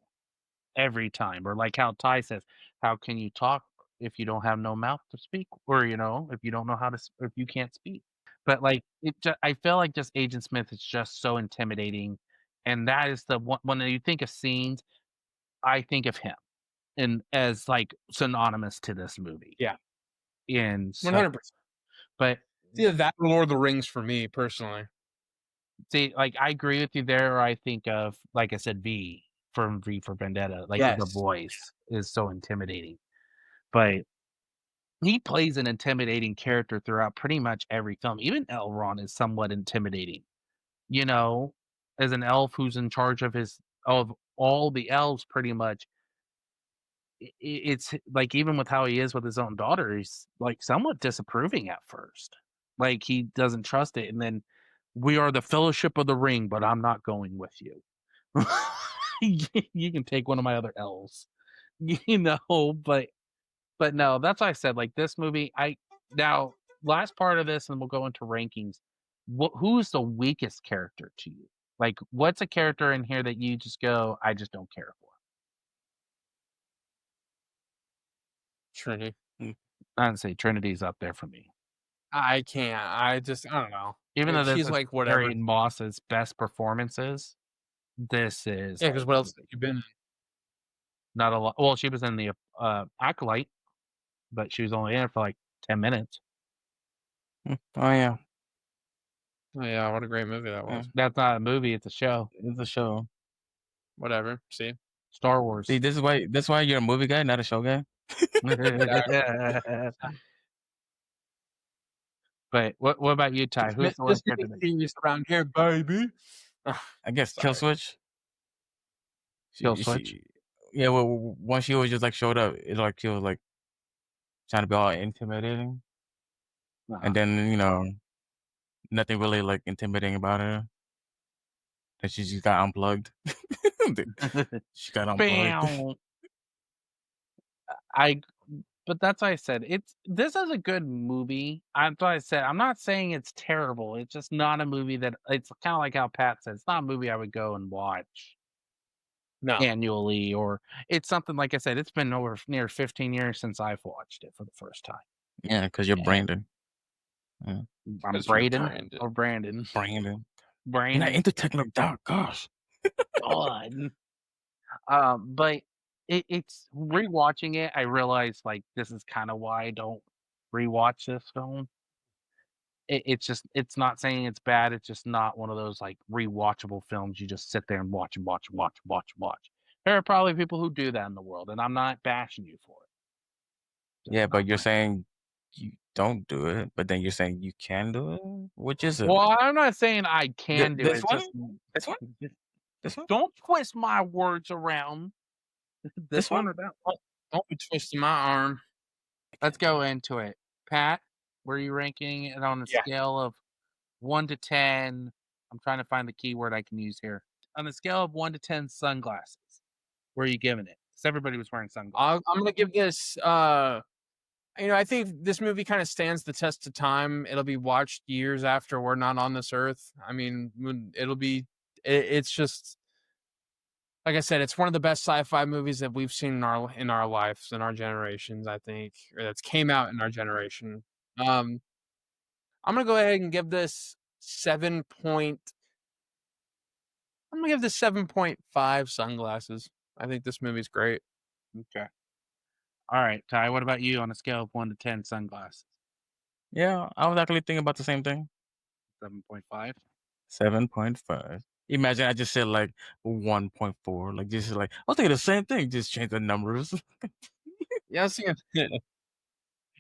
every time. Or like how Ty says, "How can you talk if you don't have no mouth to speak, or if you don't know how to, if you can't speak?" But like I feel like just Agent Smith is just so intimidating, and that is the one when you think of scenes, I think of him and as like synonymous to this movie. Yeah. And so, 100%. but It's either that or Lord of the Rings for me personally. see, like I agree with you there. Or I think of, like I said, V from V for Vendetta. Like the Yes. voice is so intimidating, but he plays an intimidating character throughout pretty much every film. Even Elrond is somewhat intimidating, you know, as an elf who's in charge of all the elves pretty much. It's like, even with how he is with his own daughter, he's like somewhat disapproving at first. Like he doesn't trust it, and then we are the Fellowship of the Ring, but I'm not going with you. You can take one of my other elves, but no, that's why I said, like, this movie, now last part of this, and we'll go into rankings. Who's the weakest character to you? Like, what's a character in here that you just go, I just don't care for? Trinity. I'd say Trinity's up there for me. I can't. I don't know. Even though Like, this she's is like whatever. Carrie Moss's best performances, this is Yeah, like because what else have you been in? not a lot. Well, she was in the Acolyte, but she was only in it for like 10 minutes. Oh yeah, Oh yeah, what a great movie that yeah. was. That's not a movie, it's a show. It's a show. Whatever. See? Star Wars. See, this is why you're a movie guy, not a show guy. But what about you, Ty? Who's the one Just character getting that serious around here, baby. I guess Kill Sorry. Switch. Kill Switch? Yeah. Well, once she was just like showed up, it's like she was like trying to be all intimidating, and then nothing really like intimidating about her. That she just got unplugged. She got unplugged. Bam! But that's why I said this is a good movie. That's why I said I'm not saying it's terrible. It's just not a movie that it's kind of like how Pat said. It's not a movie I would go and watch No. annually, or it's something like I said. It's been over near 15 years since I've watched it for the first time. Yeah, because you're Brandon. Yeah. I'm 'Cause you're Braden Brandon. or Brandon. Brandon. You're not Brandon. into techno dark. Gosh. God. But it's rewatching it. I realize like this is kind of why I don't rewatch this film. It's not saying it's bad. It's just not one of those like rewatchable films you just sit there and watch and watch and watch and watch and watch. There are probably people who do that in the world, and I'm not bashing you for it. Yeah, Just but not you're mine. saying you don't do it, but then you're saying you can do it. Which is it? Well, I'm not saying I can do it. This It's one? just This one? This one? don't twist my words around. This one or that one? Don't be twisting my arm. Let's go into it. Pat, where are you ranking it on a Yeah. scale of 1 to 10? I'm trying to find the keyword I can use here. On a scale of 1 to 10 sunglasses, where are you giving it? Because everybody was wearing sunglasses. I'm gonna give this. I think this movie kind of stands the test of time. It'll be watched years after we're not on this earth. I mean, it'll be. It's just like I said. It's one of the best sci-fi movies that we've seen in our lives, in our generations. I think, or that's came out in our generation. I'm gonna go ahead and give this 7 point. I'm gonna give this 7.5 sunglasses. I think this movie's great. Okay. All right, Ty, what about you on a scale of 1 to 10 sunglasses? Yeah, I was actually thinking about the same thing. 7.5? 7.5. Imagine I just said like 1.4. Like just like I'll think of the same thing, just change the numbers. Yeah, I see.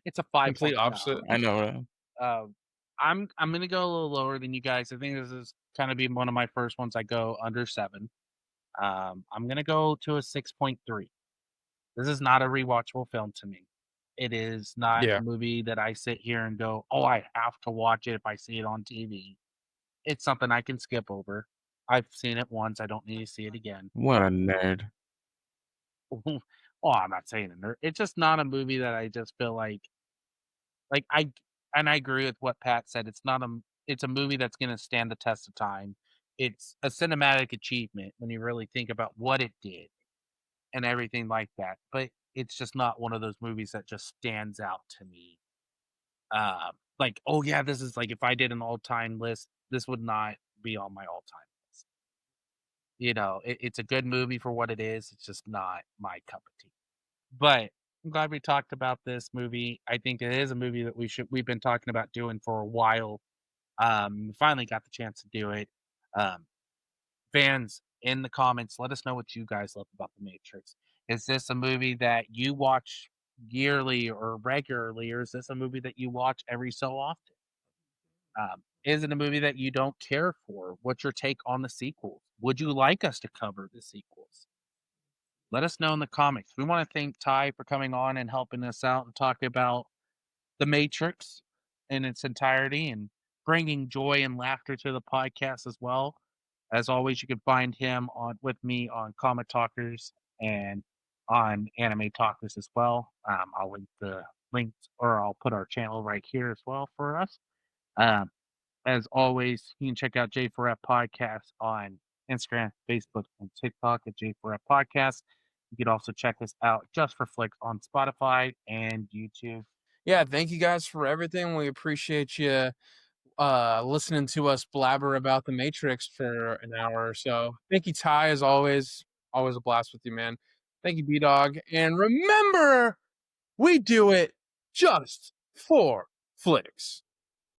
It's a 5. Complete opposite. I know, right? I'm gonna go a little lower than you guys. I think this is kind of be one of my first ones I go under 7. I'm gonna go to a 6.3. This is not a rewatchable film to me. It is not a Yeah. movie that I sit here and go, "Oh, I have to watch it if I see it on TV." It's something I can skip over. I've seen it once, I don't need to see it again. What a nerd. Oh, I'm not saying it. It's just not a movie that I just feel like I agree with what Pat said. It's a movie that's gonna stand the test of time. It's a cinematic achievement when you really think about what it did and everything like that. But it's just not one of those movies that just stands out to me. Like, oh yeah, this is like if I did an all-time list, this would not be on my all-time list. It's a good movie for what it is. It's just not my cup of tea. But I'm glad we talked about this movie. I think it is a movie that we've been talking about doing for a while. We finally got the chance to do it. Um, Fans in the comments, let us know what you guys love about The Matrix. Is this a movie that you watch yearly or regularly, or is this a movie that you watch every so often? Is it a movie that you don't care for? What's your take on the sequels? Would you like us to cover the sequels? Let us know in the comments. We want to thank Ty for coming on and helping us out and talking about The Matrix in its entirety and bringing joy and laughter to the podcast as well. As always, you can find him on with me on Comic Talkers and on Anime Talkers as well. I'll link the links, or I'll put our channel right here as well for us. Um, as always, you can check out J4F Podcast on Instagram, Facebook, and TikTok at J4F Podcast. You can also check us out just for flicks on Spotify and YouTube. Yeah, thank you guys for everything. We appreciate you listening to us blabber about the Matrix for an hour or so. Thank you, Ty, as always. Always a blast with you, man. Thank you, B Dog. And remember, we do it just for flicks.